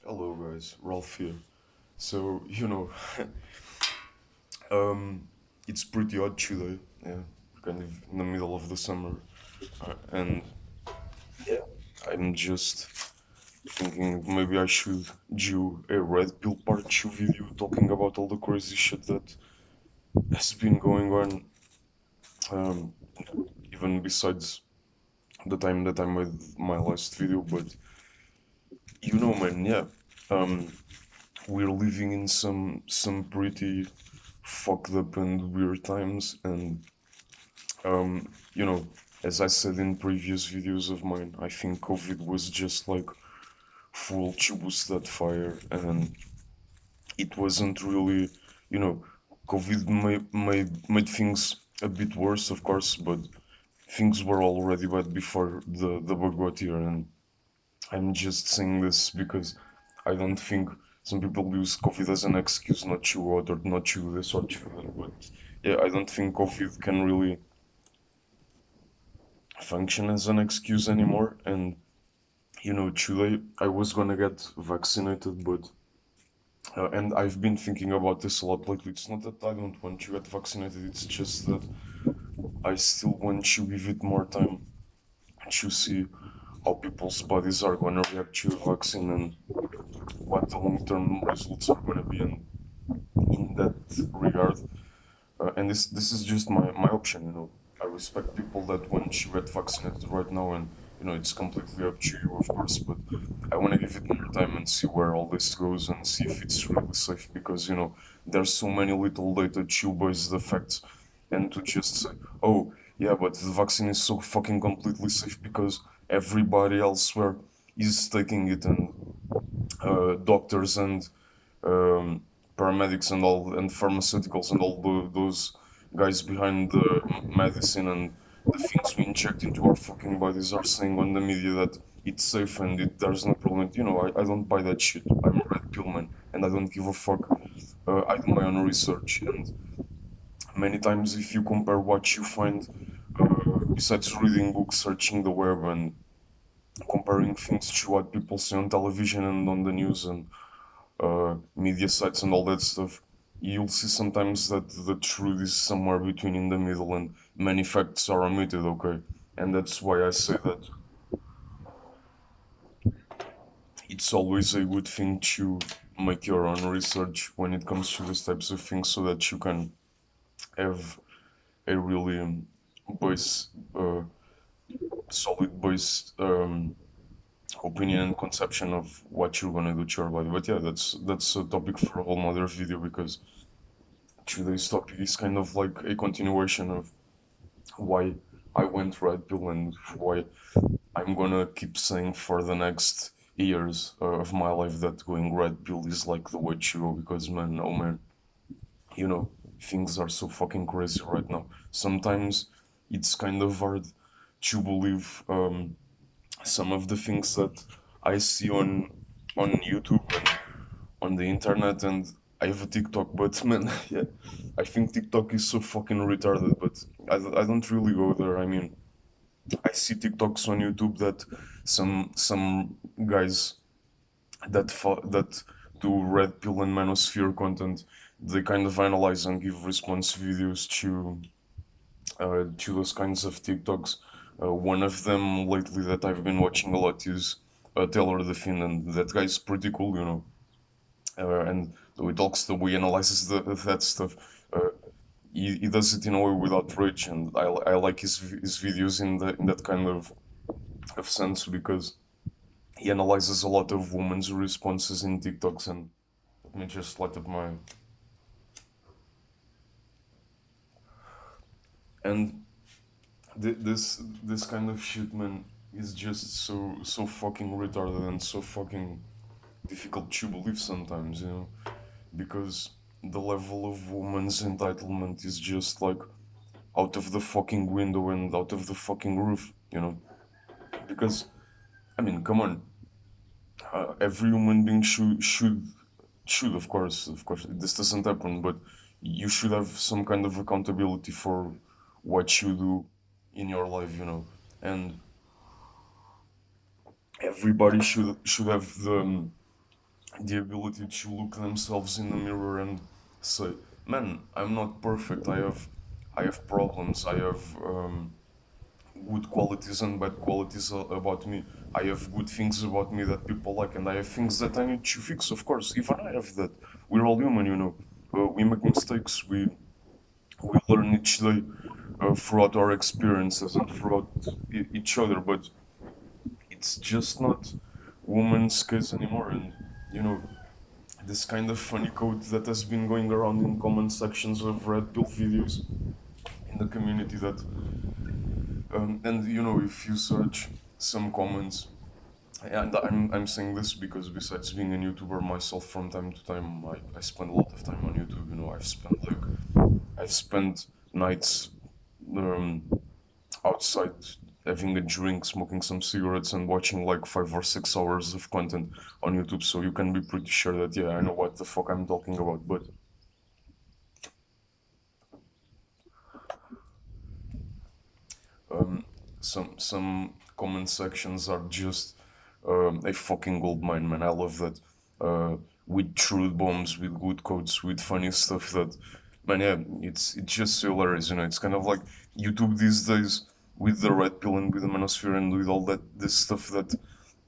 Hello guys, Ralph here. So, um, it's pretty odd today, yeah, kind of in the middle of the summer, and yeah, I'm just thinking maybe I should do a Red Pill Part 2 video talking about all the crazy shit that has been going on, um, even besides the time that I made my last video, but man, yeah, um, we're living in some pretty fucked up and weird times, and um you know as I said in previous videos of mine, I think COVID was just like full to boost that fire, and it wasn't really, you know COVID made things a bit worse, of course, but things were already bad before the bug got here. And I'm just saying this because I don't think some people use COVID as an excuse not to go out or not to do this or to do that. But yeah, I don't think COVID can really function as an excuse anymore. And today I was gonna get vaccinated, but and I've been thinking about this a lot lately. It's not that I don't want to get vaccinated; it's just that I still want to give it more time to see how people's bodies are gonna react to the vaccine and what the long-term results are gonna be. And in that regard, and this is just my option. I respect people that want to get vaccinated right now, and it's completely up to you, of course. But I want to give it more time and see where all this goes and see if it's really safe, because there's so many little data to base the facts, and to just say, oh yeah, but the vaccine is so fucking completely safe because everybody elsewhere is taking it, and doctors and um, paramedics and all and pharmaceuticals and all those guys behind the medicine and the things we inject into our fucking bodies are saying on the media that it's safe and there's no problem. I don't buy that shit. I'm a red pill man and I don't give a fuck. I do my own research, and many times if you compare what you find, besides reading books, searching the web, and comparing things to what people say on television and on the news and media sites and all that stuff, you'll see sometimes that the truth is somewhere between in the middle and many facts are omitted, okay? And that's why I say that it's always a good thing to make your own research when it comes to these types of things so that you can have a really base, solid base opinion and conception of what you're gonna do to your body. But yeah, that's a topic for a whole other video, because today's topic is kind of like a continuation of why I went red pill and why I'm gonna keep saying for the next years of my life that going red pill is like the way to go, because man, oh man, you know, things are so fucking crazy right now. Sometimes it's kind of hard to believe some of the things that I see on YouTube and on the internet, and I have a TikTok, but man, yeah, I think TikTok is so fucking retarded, but I don't really go there. I mean, I see TikToks on YouTube that some guys that do red pill and manosphere content, they kind of analyze and give response videos to those kinds of TikToks. One of them lately that I've been watching a lot is Taylor Defin, and that guy's pretty cool, and he talks the way he analyzes that stuff. Uh, he does it in a way without rage, and I like his videos in that kind of sense, because he analyzes a lot of women's responses in TikToks. And let me just light up my, and this kind of shit, man, is just so fucking retarded and so fucking difficult to believe sometimes, because the level of woman's entitlement is just like out of the fucking window and out of the fucking roof. Because I mean, come on, every human being should, of course, this doesn't happen, but you should have some kind of accountability for what you do in your life. And everybody should have the ability to look themselves in the mirror and say, "Man, I'm not perfect. I have problems. I have good qualities and bad qualities about me. I have good things about me that people like, and I have things that I need to fix. Of course, even I have that. We're all human, you know. We make mistakes. We learn each day throughout our experiences and throughout each other. But it's just not women's case anymore. And you know, this kind of funny quote that has been going around in comment sections of Red Pill videos in the community that, and you know, if you search some comments, and I'm saying this because besides being a YouTuber myself, from time to time, I spend a lot of time on YouTube. You know, I've spent nights um, outside having a drink, smoking some cigarettes, and watching like 5 or 6 hours of content on YouTube. So you can be pretty sure that yeah, I know what the fuck I'm talking about. But um, some comment sections are just a fucking gold mine, man. I love that. With truth bombs, with good quotes, with funny stuff that, man, yeah, it's just so hilarious. You know, it's kind of like YouTube these days with the red pill and with the manosphere and with all that this stuff that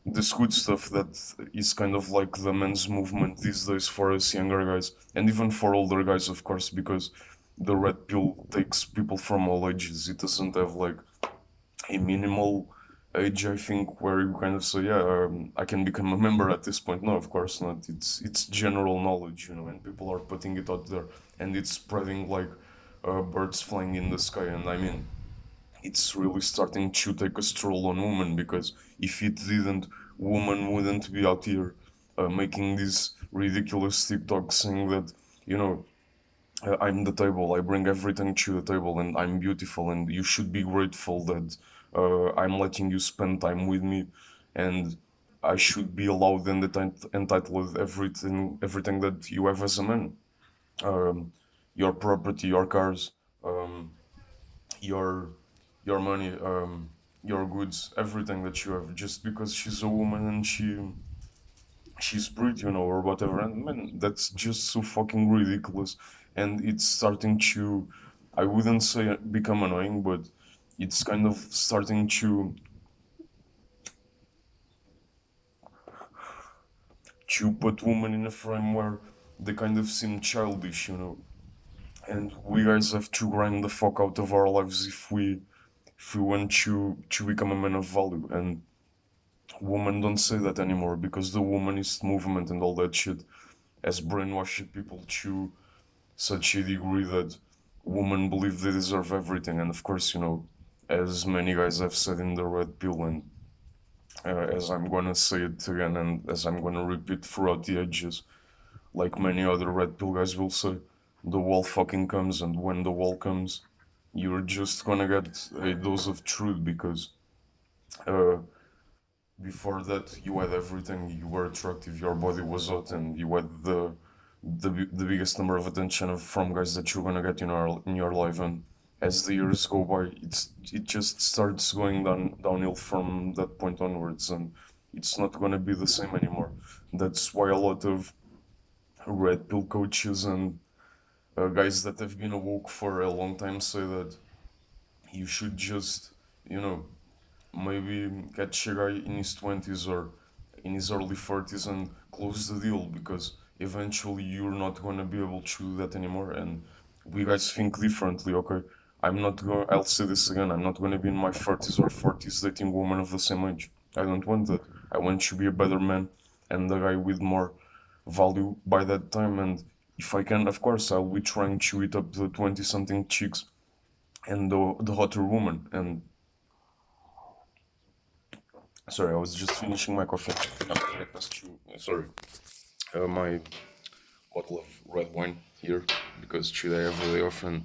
this good stuff that is kind of like the men's movement these days for us younger guys and even for older guys, of course, because the red pill takes people from all ages. It doesn't have like a minimal age, I think, where you kind of say, yeah, I can become a member at this point. No, of course not. It's general knowledge, you know, and people are putting it out there, and it's spreading like birds flying in the sky. And I mean, it's really starting to take a stroll on women because if it didn't, women wouldn't be out here making these ridiculous TikToks saying that, you know, I'm the table. I bring everything to the table, and I'm beautiful. And you should be grateful that I'm letting you spend time with me, and I should be allowed and entitled with everything that you have as a man. Um, your property, your cars, um, your your money, your goods, everything that you have, just because she's a woman and she's pretty, you know, or whatever. And man, that's just so fucking ridiculous. And it's starting to, I wouldn't say become annoying, but it's kind of starting to put women in a frame where they kind of seem childish, you know. And we guys have to grind the fuck out of our lives if we want to become a man of value. And women don't say that anymore because the womanist movement and all that shit has brainwashed people to such a degree that women believe they deserve everything. And of course, you know, as many guys have said in the red pill, and as I'm gonna say it again, and as I'm gonna repeat throughout the ages, like many other red pill guys will say, the wall fucking comes, and when the wall comes, you're just gonna get a dose of truth because uh, before that you had everything, you were attractive, your body was hot, and you had the biggest number of attention from guys that you're gonna get in your life. And as the years go by, it just starts going downhill from that point onwards, and it's not gonna be the same anymore. That's why a lot of red pill coaches and guys that have been awoke for a long time say that you should just, you know, maybe catch a guy in his 20s or in his early 30s and close the deal because eventually you're not going to be able to do that anymore. And we guys think differently, okay? I'll say this again, I'm not going to be in my 30s or 40s dating women of the same age. I don't want that. I want to be a better man and a guy with more value by that time. And if I can, of course, I'll be trying to eat up the 20 something chicks and the hotter woman. And sorry, I was just finishing my coffee. Sorry, my bottle of red wine here because today I have a day off and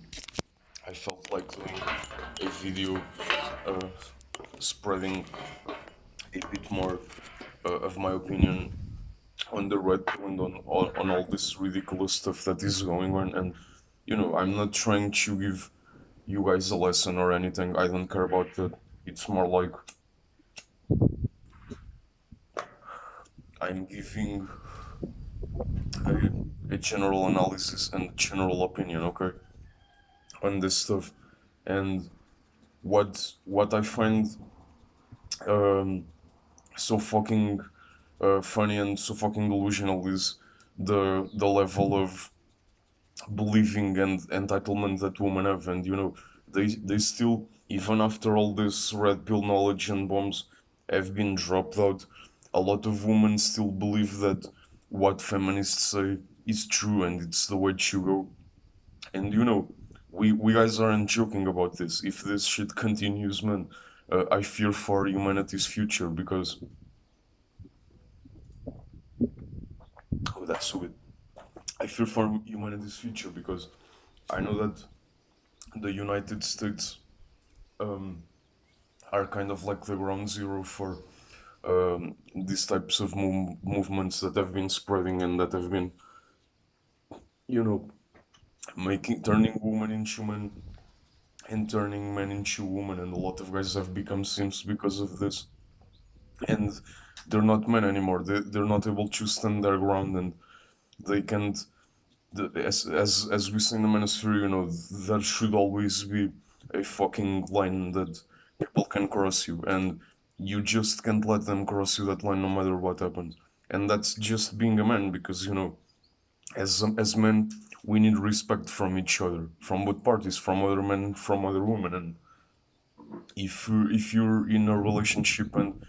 I felt like doing a video uh, spreading a bit more of my opinion on the red pill and on all this ridiculous stuff that is going on. And you know, I'm not trying to give you guys a lesson or anything. I don't care about that. It's more like I'm giving a general analysis and general opinion, okay, on this stuff. And what I find um, so fucking funny and so fucking delusional is the level of believing and entitlement that women have, and they still, even after all this red pill knowledge and bombs have been dropped out, a lot of women still believe that what feminists say is true and it's the way it should go. And we guys aren't joking about this. If this shit continues, man, I fear for humanity's future because oh, that's so good. I fear for humanity's future because I know that the United States um, are kind of like the ground zero for these types of movements that have been spreading and that have been, you know, making turning women into men and turning men into women, and a lot of guys have become simps because of this. And they're not men anymore. They're not able to stand their ground, and they can't. As we say in the manosphere, there should always be a fucking line that people can cross you, and you just can't let them cross you that line no matter what happens. And that's just being a man, because as men, we need respect from each other, from both parties, from other men, from other women. And if you're in a relationship and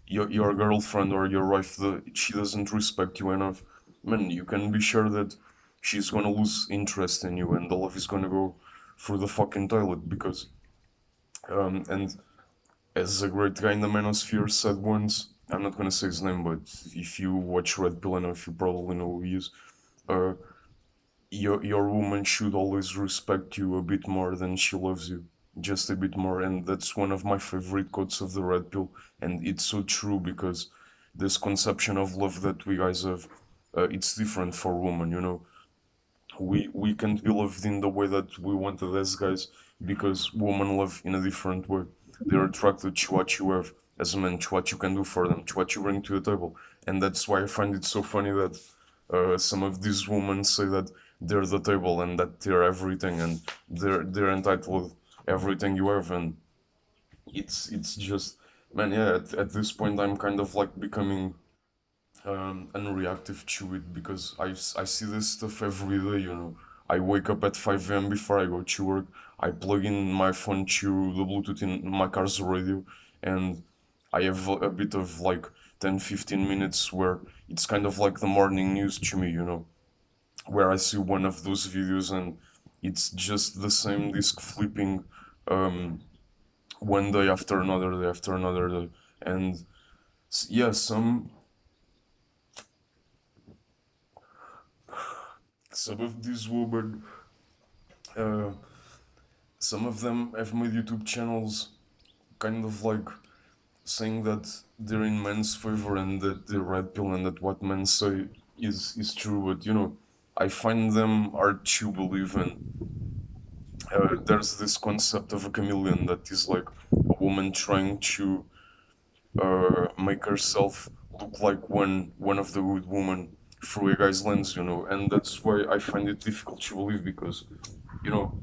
your girlfriend or your wife, she doesn't respect you enough, man, you can be sure that she's gonna lose interest in you and the love is gonna go through the fucking toilet. Because and as a great guy in the manosphere said once, I'm not gonna say his name, but if you watch Red Pill enough, you probably know who he is. uh, your woman should always respect you a bit more than she loves you, just a bit more. And that's one of my favorite quotes of the Red Pill, and it's so true because this conception of love that we guys have, it's different for women. We can't be loved in the way that we wanted as guys, because women love in a different way. They're attracted to what you have as a man, to what you can do for them, to what you bring to the table. And that's why I find it so funny that some of these women say that they're the table and that they're everything and they're entitled everything you have. And it's just, man, yeah, at this point I'm kind of like becoming unreactive to it, because I see this stuff every day. I wake up at 5 a.m. before I go to work. I plug in my phone to the Bluetooth in my car's radio, and I have a bit of like 10-15 minutes where it's kind of like the morning news to me, where I see one of those videos and it's just the same disc flipping um, one day after another day after another day. And yeah, some of these women, uh, some of them have made YouTube channels kind of like saying that they're in men's favor and that they're red pill and that what men say is true. But I find them hard to believe. And there's this concept of a chameleon that is like a woman trying to make herself look like one of the good women through a guy's lens, and that's why I find it difficult to believe, because you know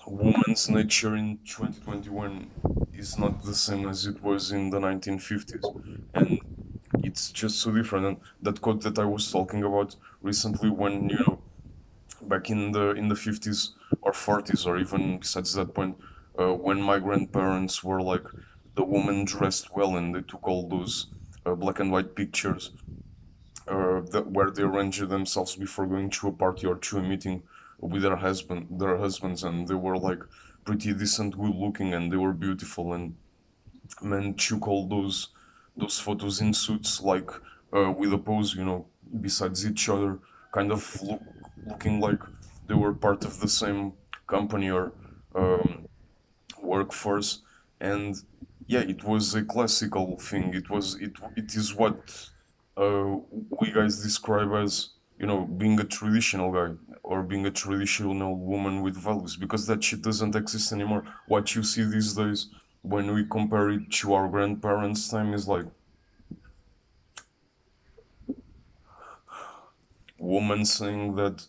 woman's nature in 2021 is not the same as it was in the 1950s, and it's just so different. And that quote that I was talking about recently, when back in the 50s or 40s, or even besides that point, when my grandparents were like, the woman dressed well and they took all those black and white pictures where they arranged themselves before going to a party or to a meeting with their husbands, and they were like pretty decent, good looking, and they were beautiful. And men took all those photos in suits, like with a pose, besides each other, kind of looking like they were part of the same company or um, workforce. And yeah, it was a classical thing. It is what we guys describe as being a traditional guy or being a traditional woman with values, because that shit doesn't exist anymore. What you see these days, when we compare it to our grandparents' time, is like women saying that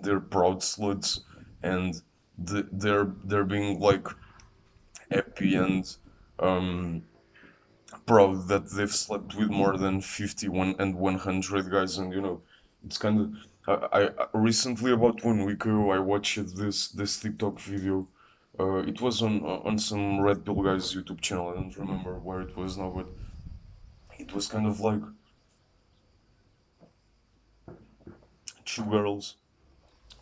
they're proud sluts, and they're being like happy and um proud that they've slept with more than 51 and 100 guys. And it's kind of recently, about 1 week ago, I watched this TikTok video. It was on some Red Pill guy's YouTube channel. I don't remember where it was now, but it was kind of like two girls,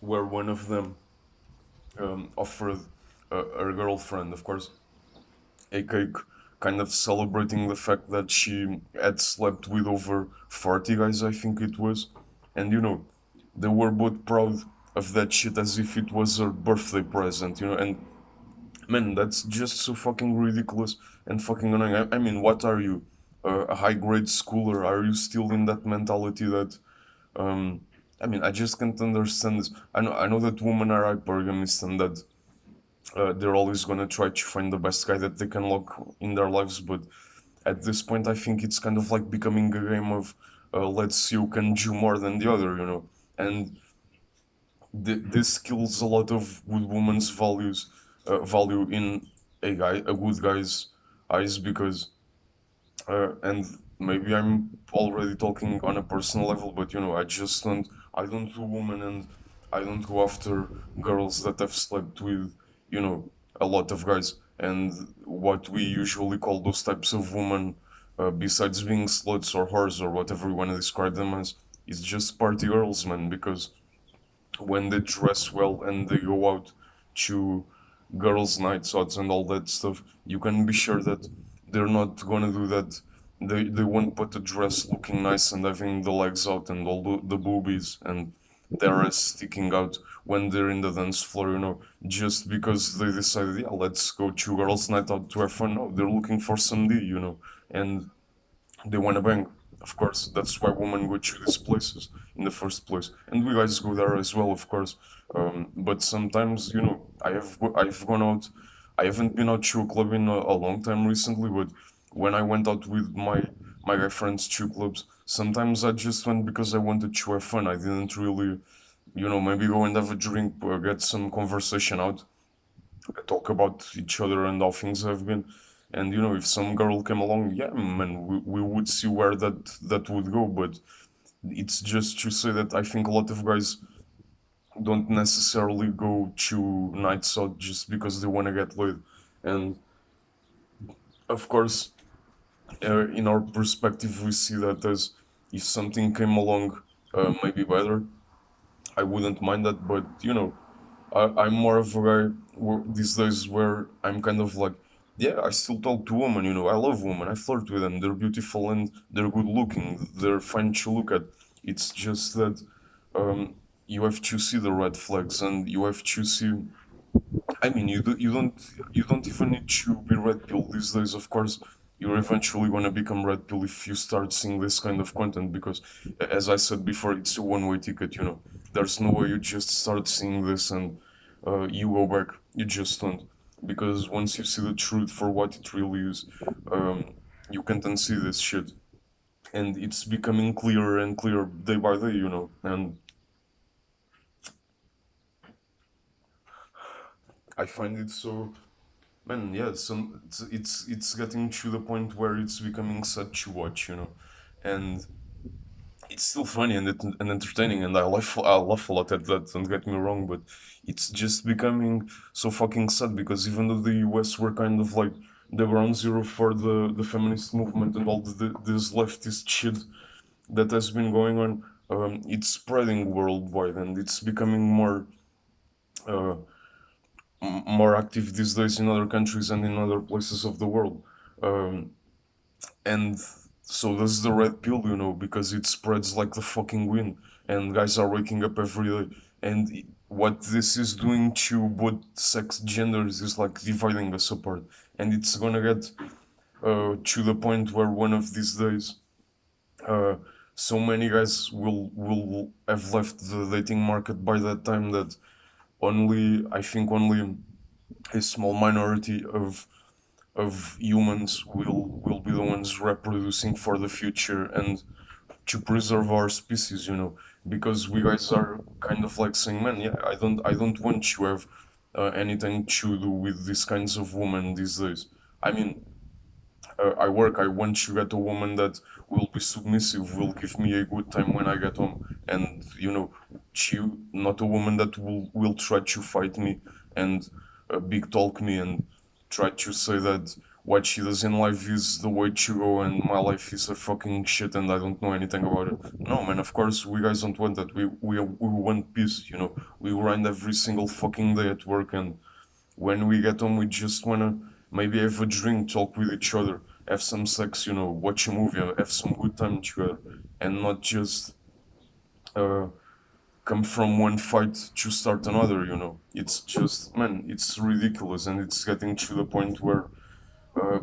where one of them offered her girlfriend, of course, a cake, kind of celebrating the fact that she had slept with over 40 guys, I think it was. And they were both proud of that shit as if it was her birthday present, and man, that's just so fucking ridiculous and fucking annoying. I mean, what are you? A high grade schooler? Are you still in that mentality that um, I mean, I just can't understand this. I know that women are hypergamist and that they're always gonna try to find the best guy that they can lock in their lives. But at this point, I think it's kind of like becoming a game of let's see who can do more than the other, And this kills a lot of good woman's value in a good guy's eyes, because and maybe I'm already talking on a personal level, but I don't do women, and I don't go after girls that have slept with, a lot of guys. And what we usually call those types of women, besides being sluts or whores or whatever you want to describe them as, is just party girls, man, because when they dress well and they go out to girls' nights out and all that stuff, you can be sure that they're not gonna do that. They won't put a dress looking nice and having the legs out and all the boobies and their ass sticking out when they're in the dance floor, just because they decided, yeah, let's go to girls' night out to have fun. No, they're looking for some D, and they want to bang. Of course, that's why women go to these places in the first place, and we guys go there as well, of course. But sometimes, I've gone out. I haven't been out to a club in a long time recently, but when I went out with my guy friends to clubs, sometimes I just went because I wanted to have fun. I didn't really, maybe go and have a drink, get some conversation out, talk about each other and how things have been. And if some girl came along, yeah, man, we would see where that would go. But it's just to say that I think a lot of guys don't necessarily go to nights out just because they want to get laid. And of course, in our perspective, we see that as, if something came along, maybe better, I wouldn't mind that. But I'm more of a guy these days where I'm kind of like, yeah, I still talk to women, I love women, I flirt with them, they're beautiful and they're good looking, they're fine to look at. It's just that you have to see the red flags, and you have to see. I mean, you don't even need to be red pill these days. Of course, you're eventually gonna become red pill if you start seeing this kind of content, because, as I said before, it's a one-way ticket. There's no way you just start seeing this and you go back. You just don't, because once you see the truth for what it really is, um, you can't unsee this shit, and it's becoming clearer and clearer day by day. And I find it so. Man, yeah, it's getting to the point where it's becoming sad to watch, and it's still funny and entertaining, and I laugh a lot at that. Don't get me wrong, but it's just becoming so fucking sad, because even though the U.S. were kind of like the ground zero for the feminist movement and all this leftist shit that has been going on, it's spreading worldwide, and it's becoming uh, more active these days in other countries and in other places of the world. Um, and so does the red pill, because it spreads like the fucking wind, and guys are waking up every day. And what this is doing to both sex genders is like dividing us apart. And it's gonna get to the point where one of these days, uh, so many guys will have left the dating market by that time, that I think only a small minority of humans will be the ones reproducing for the future, and to preserve our species, because we guys are kind of like saying, man, yeah, I don't want to have anything to do with these kinds of women these days. I mean, I want to get a woman that will be submissive, will give me a good time when I get home, and she not a woman that will try to fight me and big talk me and try to say that what she does in life is the way to go and my life is a fucking shit and I don't know anything about it. No, man, of course we guys don't want that. We want peace, We grind every single fucking day at work, and when we get home, we just wanna maybe have a drink, talk with each other, have some sex, watch a movie, have some good time together, and not just uh, come from one fight to start another. It's just, man, it's ridiculous, and it's getting to the point where,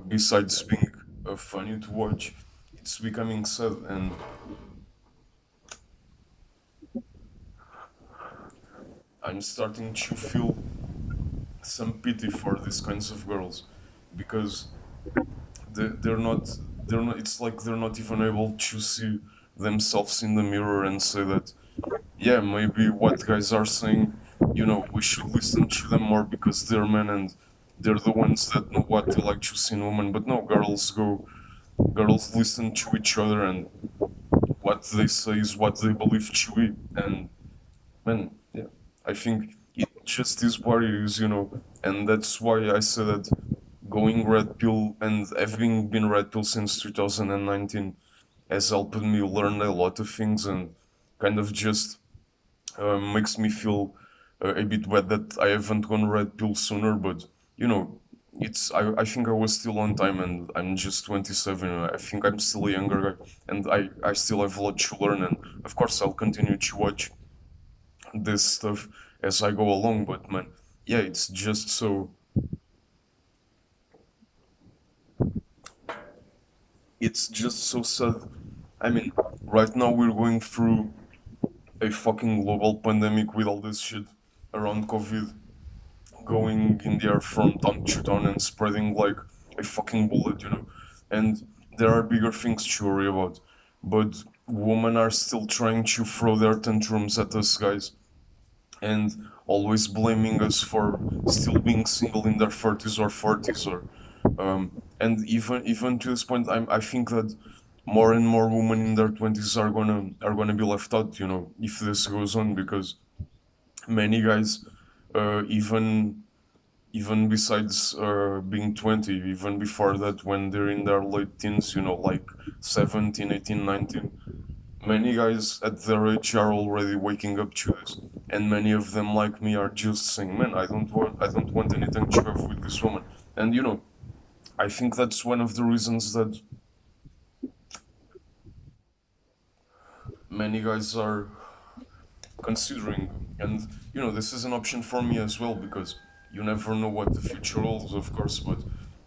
besides being funny to watch, it's becoming sad, and I'm starting to feel some pity for these kinds of girls because they're not it's like they're not even able to see themselves in the mirror and say that, yeah, maybe what guys are saying, we should listen to them more because they're men and they're the ones that know what they like to see in women. But no, girls listen to each other, and what they say is what they believe to be. And man, yeah, I think it just is what it is, and that's why I say that going red pill and having been red pill since 2019 has helped me learn a lot of things, and kind of just makes me feel a bit bad that I haven't gone red pill sooner. But you know, I think I was still on time, and I'm just 27. I think I'm still a younger guy, and I still have a lot to learn. And of course, I'll continue to watch this stuff as I go along. But man, yeah, it's just so sad. I mean, right now we're going through a fucking global pandemic with all this shit around COVID going in the air from town to town and spreading like a fucking bullet. And there are bigger things to worry about. But women are still trying to throw their tantrums at us guys and always blaming us for still being single in their 30s or 40s, and even to this point, I think that more and more women in their 20s are gonna be left out, if this goes on, because many guys, even besides being 20, even before that, when they're in their late teens, like 17, 18, 19, many guys at their age are already waking up to this, and many of them, like me, are just saying, "Man, I don't want anything to have with this woman." And I think that's one of the reasons that many guys are considering, and this is an option for me as well, because you never know what the future holds, of course, but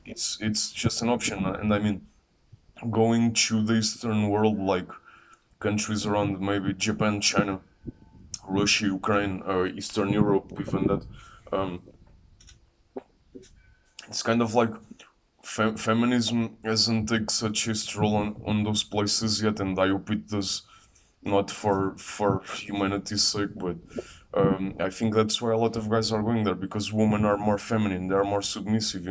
it's just an option. And I mean, going to the Eastern world, like countries around maybe Japan, China, Russia, Ukraine, Eastern Europe, even that. Um, it's kind of like feminism hasn't taken such a stroll on those places yet, and I hope it does, not for humanity's sake, but I think that's why a lot of guys are going there, because women are more feminine, they are more submissive,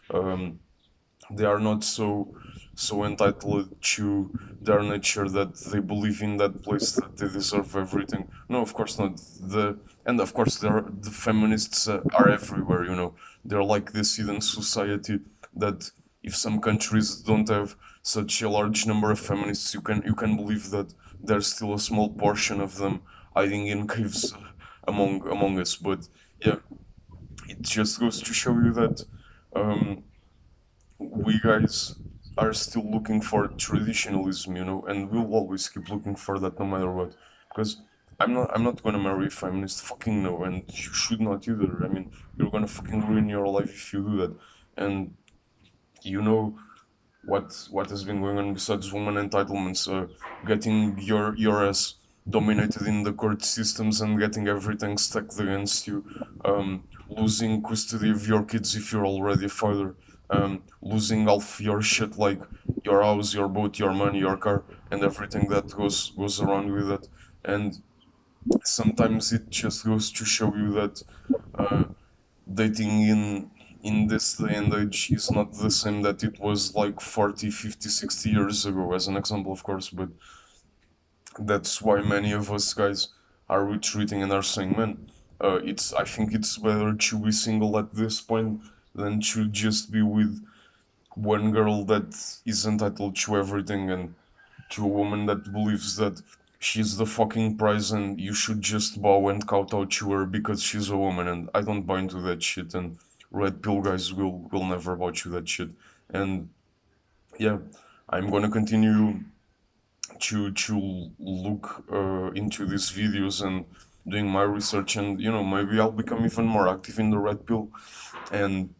Um, they are not so entitled to their nature that they believe in that place that they deserve everything. No, of course not. And of course the feminists are everywhere. They're like this hidden society that if some countries don't have such a large number of feminists, you can believe that there's still a small portion of them hiding in caves among us. But yeah, it just goes to show you that. Um, we guys are still looking for traditionalism, and we'll always keep looking for that no matter what. Because I'm not gonna marry a feminist, fucking no, and you should not either. I mean, you're gonna fucking ruin your life if you do that. And you know what has been going on besides woman entitlements, getting your ass dominated in the court systems and getting everything stacked against you, losing custody of your kids if you're already a father, losing half your shit like your house, your boat, your money, your car, and everything that goes around with it. And sometimes it just goes to show you that uh, dating in this day and age is not the same that it was like 40, 50, 60 years ago, as an example, of course. But that's why many of us guys are retreating and are saying, man, it's I think it's better to be single at this point than to just be with one girl that is entitled to everything, and to a woman that believes that she's the fucking prize and you should just bow and kowtow to her because she's a woman. And I don't buy into that shit, and red pill guys will never buy to that shit. And yeah, I'm gonna continue to look into these videos and doing my research, and maybe I'll become even more active in the red pill, and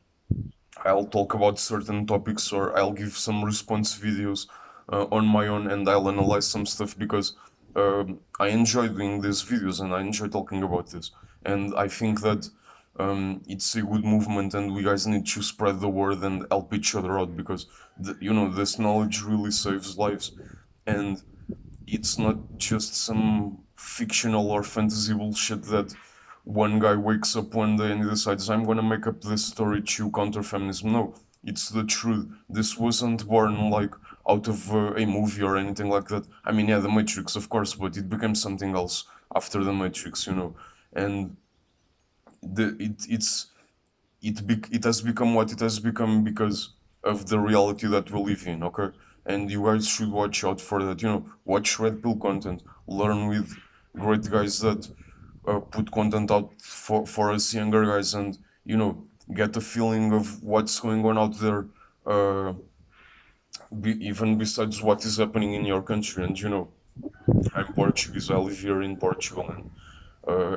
I'll talk about certain topics, or I'll give some response videos on my own, and I'll analyze some stuff because I enjoy doing these videos and I enjoy talking about this. And I think that it's a good movement, and we guys need to spread the word and help each other out because this knowledge really saves lives, and it's not just some fictional or fantasy bullshit that one guy wakes up one day and he decides, I'm gonna make up this story to counter feminism. No, it's the truth. This wasn't born like out of a movie or anything like that. I mean, yeah, The Matrix, of course, but it became something else after The Matrix. And it has become what it has become because of the reality that we live in, okay? And you guys should watch out for that, watch red pill content, learn with great guys that put content out for us younger guys, and get a feeling of what's going on out there, even besides what is happening in your country. And I'm Portuguese, I live here in Portugal, and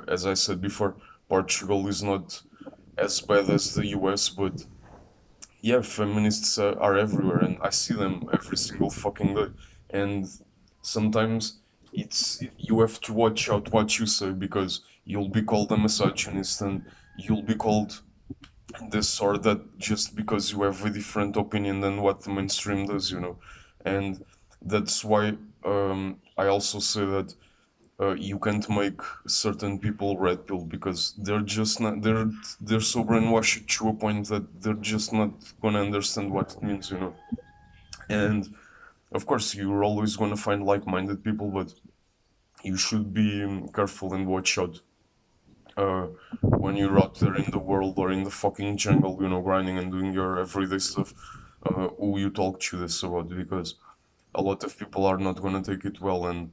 as I said before, Portugal is not as bad as the US, but yeah, feminists are everywhere, and I see them every single fucking day. And sometimes you have to watch out what you say because you'll be called a misogynist, and you'll be called this or that just because you have a different opinion than what the mainstream does. And that's why I also say that you can't make certain people red pill because they're just not they're so brainwashed to a point that they're just not gonna understand what it means. And of course you're always gonna find like-minded people, but you should be careful and watch out uh, when you're out there in the world or in the fucking jungle, grinding and doing your everyday stuff, who you talk to this about, because a lot of people are not gonna take it well. And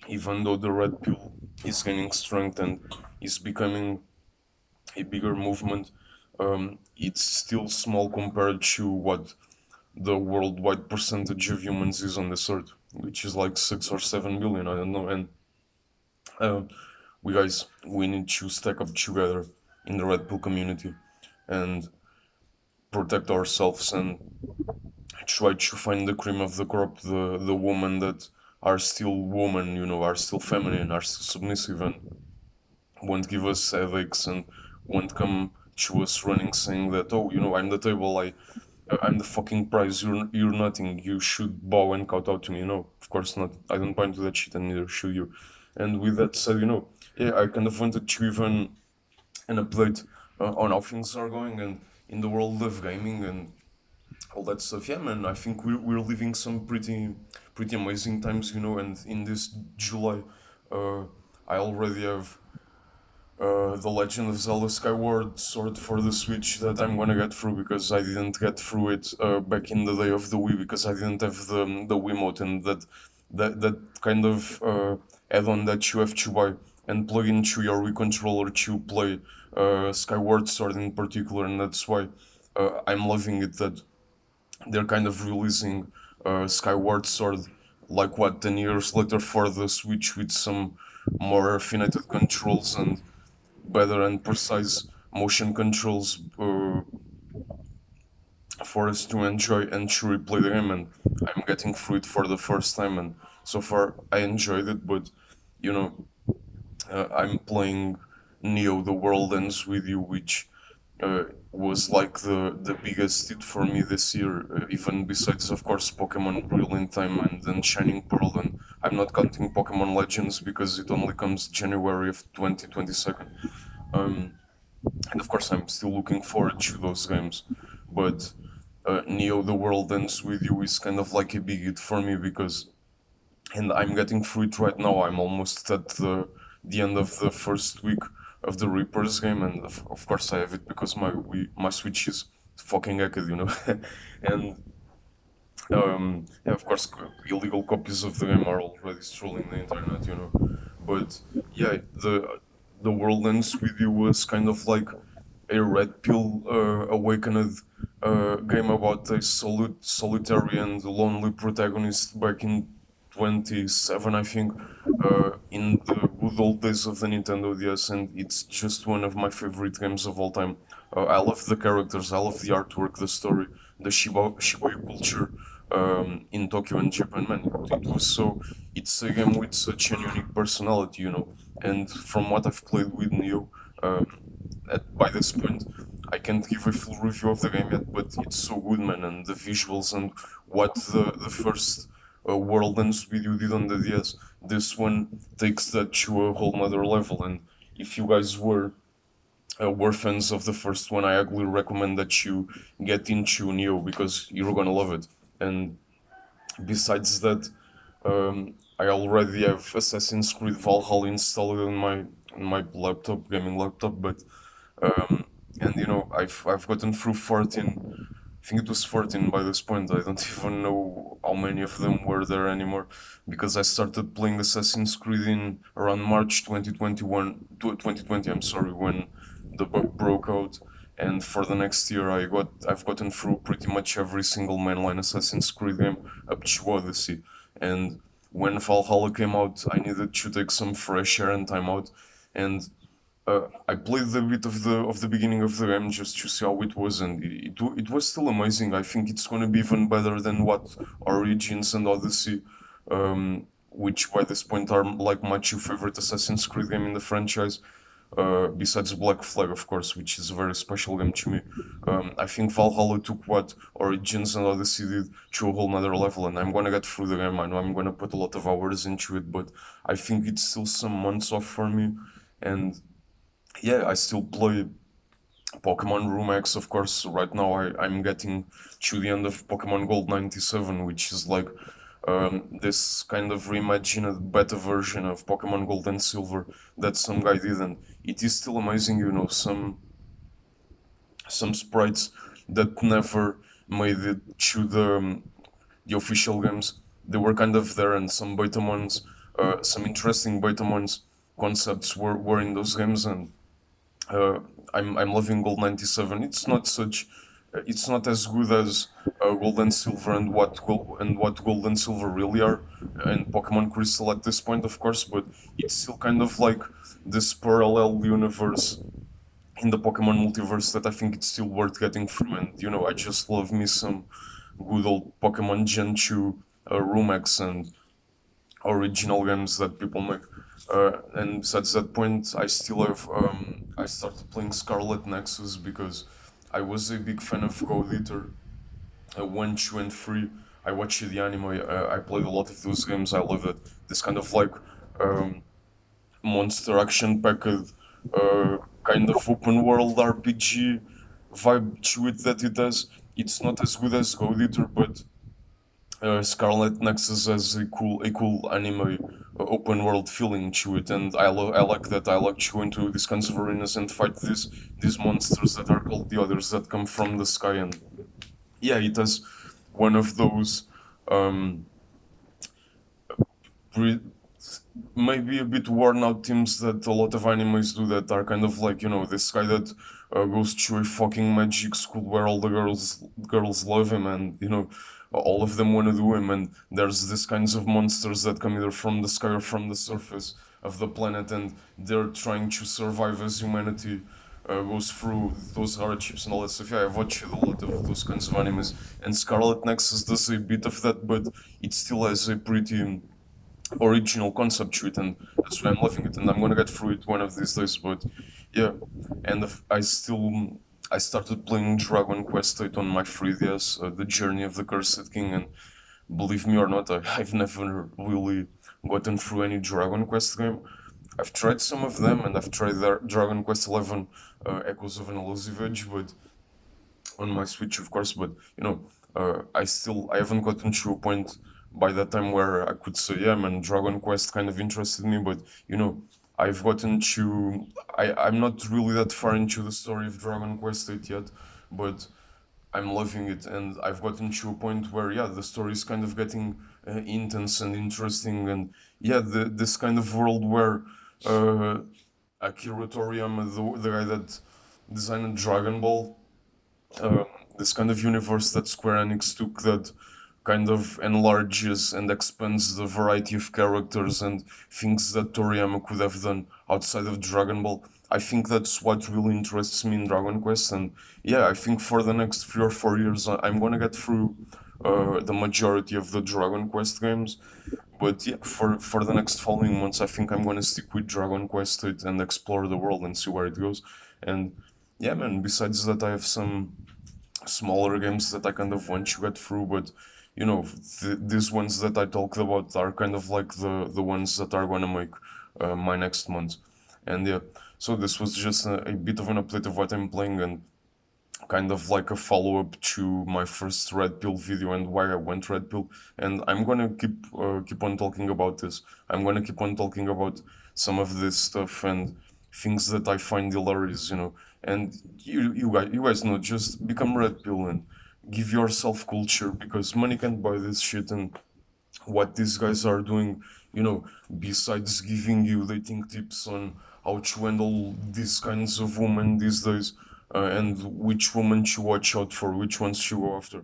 even though the red pill is gaining strength and is becoming a bigger movement, it's still small compared to what the worldwide percentage of humans is on this earth, which is like 6 or 7 billion, I don't know. And uh, we need to stack up together in the red pill community and protect ourselves and try to find the cream of the crop, the women that are still women, are still feminine, are still submissive, and won't give us headaches, and won't come to us running saying that, oh, I'm the table, I'm the fucking prize, you're nothing, you should bow and kowtow to me. No, of course not. I don't buy into that shit, and neither should you. And with that said, yeah, I kind of wanted to even an update on how things are going and in the world of gaming and all that stuff. Yeah, man, I think we're living some pretty amazing times. And in this July, uh, I already have the Legend of Zelda Skyward Sword for the Switch that I'm gonna get through because I didn't get through it back in the day of the Wii because I didn't have the Wiimote, and that kind of add-on that you have to buy and plug into your Wii controller to play Skyward Sword in particular. And that's why I'm loving it that they're kind of releasing Skyward Sword like what 10 years later for the Switch with some more refined controls and better and precise motion controls for us to enjoy and to replay the game. And I'm getting through it for the first time, and so far I enjoyed it. But you know, I'm playing Neo: The World Ends with You, which was like the biggest hit for me this year, even besides, of course, Pokemon Brilliant Time and then Shining Pearl. And I'm not counting Pokemon Legends because it only comes January of 2022. Um, and of course, I'm still looking forward to those games. But Neo The World Ends With You is kind of like a big hit for me because, and I'm getting through it right now. I'm almost at the end of the first week of the Reapers game, and of course I have it because my Switch is fucking hacked, you know. And yeah, of course, illegal copies of the game are already strolling the internet, you know. But yeah, the World Ends With You was kind of like a red pill awakened game about a solitary and lonely protagonist back in 27, I think, in the good old days of the Nintendo DS, and it's just one of my favorite games of all time. I love the characters, I love the artwork, the story, the Shibuya culture in Tokyo and Japan. Man, it was so. It's a game with such a unique personality, you know. And from what I've played with Neo, um, by this point, I can't give a full review of the game yet, but it's so good, man. And the visuals and what the first World Ends With You did on the DS, this one takes that to a whole nother level. And if you guys were fans of the first one, I highly recommend that you get into Neo because you're gonna love it. And besides that, I already have Assassin's Creed Valhalla installed on my laptop, gaming laptop. But um, and you know, I've gotten through 14. I think it was 14 by this point. I don't even know how many of them were there anymore because I started playing Assassin's Creed in around March 2021, 2020. I'm sorry, when the bug broke out. And for the next year, I've gotten through pretty much every single mainline Assassin's Creed game up to Odyssey. And when Valhalla came out, I needed to take some fresh air and time out. And I played a bit of the beginning of the game just to see how it was, and it was still amazing. I think it's gonna be even better than what Origins and Odyssey, which by this point are like my two favorite Assassin's Creed game in the franchise. Besides Black Flag, of course, which is a very special game to me. I think Valhalla took what Origins and Odyssey did to a whole nother level, and I'm gonna get through the game. I know I'm gonna put a lot of hours into it, but I think it's still some months off for me. And yeah, I still play Pokemon Rumex, of course. Right now, I'm getting to the end of Pokemon Gold 97, which is like this kind of reimagined beta version of Pokemon Gold and Silver that some guy did, and it is still amazing. You know, some sprites that never made it to the official games. They were kind of there, and some Betamons, some interesting Betamons concepts were in those games, and uh, I'm loving Gold 97. It's not as good as Gold and Silver and what Gold and Silver really are, and Pokemon Crystal at this point, of course. But it's still kind of like this parallel universe in the Pokemon multiverse that I think it's still worth getting through. And you know, I just love me some good old Pokemon Gen 2 Rumex and original games that people make. And besides that point, I still have. I started playing Scarlet Nexus because I was a big fan of Code Eater. 1, 2, and 3. I watched the anime. I played a lot of those games. I love it. This kind of like um, monster action packed, kind of open world RPG vibe to it that it has. It's not as good as Code Eater, but Scarlet Nexus has a cool anime open world feeling to it, and I like that. I like to go into these kinds of arenas and fight these monsters that are called the others that come from the sky. And yeah, it has one of those um, pre- maybe a bit worn out themes that a lot of animes do, that are kind of like, you know, this guy that goes to a fucking magic school where all the girls love him, and you know, all of them want to do him, and there's these kinds of monsters that come either from the sky or from the surface of the planet, and they're trying to survive as humanity goes through those hardships and all that stuff. Yeah, I've watched a lot of those kinds of animes, and Scarlet Nexus does a bit of that, but it still has a pretty original concept to it, and that's why I'm loving it. And I'm gonna get through it one of these days. But yeah, and I still I started playing Dragon Quest VIII on my 3DS, The Journey of the Cursed King, and believe me or not, I've never really gotten through any Dragon Quest game. I've tried some of them, and I've tried Dragon Quest XI, Echoes of an Elusive Age, but on my Switch, of course. But I haven't gotten to a point by that time where I could say, yeah, man, Dragon Quest kind of interested me. But I've gotten to I'm not really that far into the story of Dragon Quest VIII yet, but I'm loving it, and I've gotten to a point where, yeah, the story is kind of getting intense and interesting, and yeah, this kind of world where uh, Akira Toriyama, the guy that designed Dragon Ball, uh, this kind of universe that Square Enix took, that kind of enlarges and expands the variety of characters and things that Toriyama could have done outside of Dragon Ball. I think that's what really interests me in Dragon Quest, and yeah, I think for the next 3 or 4 years, I'm gonna get through the majority of the Dragon Quest games. But yeah, for the next following months, I think I'm gonna stick with Dragon Quest and explore the world and see where it goes. And yeah, man. Besides that, I have some smaller games that I kind of want to get through, but these ones that I talked about are kind of like the ones that are gonna make my next month. And yeah, so this was just a bit of an update of what I'm playing, and kind of like a follow-up to my first Red Pill video and why I went Red Pill. And I'm gonna keep on talking about this. I'm gonna keep on talking about some of this stuff and things that I find hilarious. And you guys know, just become Red Pill and give yourself culture, because money can't buy this shit. And what these guys are doing, besides giving you dating tips on how to handle these kinds of women these days, and which woman to watch out for, which ones to go after.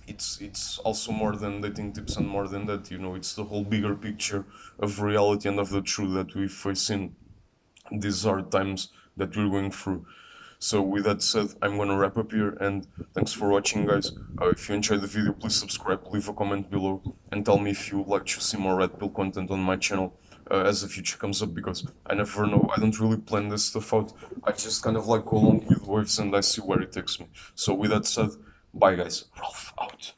It's also more than dating tips, and more than that, it's the whole bigger picture of reality and of the truth that we face in these hard times that we're going through. So with that said, I'm gonna wrap up here, and thanks for watching, guys. If you enjoyed the video, please subscribe, leave a comment below, and tell me if you would like to see more Red Pill content on my channel as the future comes up, because I never know. I don't really plan this stuff out. I just kind of like go along with waves, and I see where it takes me. So with that said, bye, guys. Ralph out.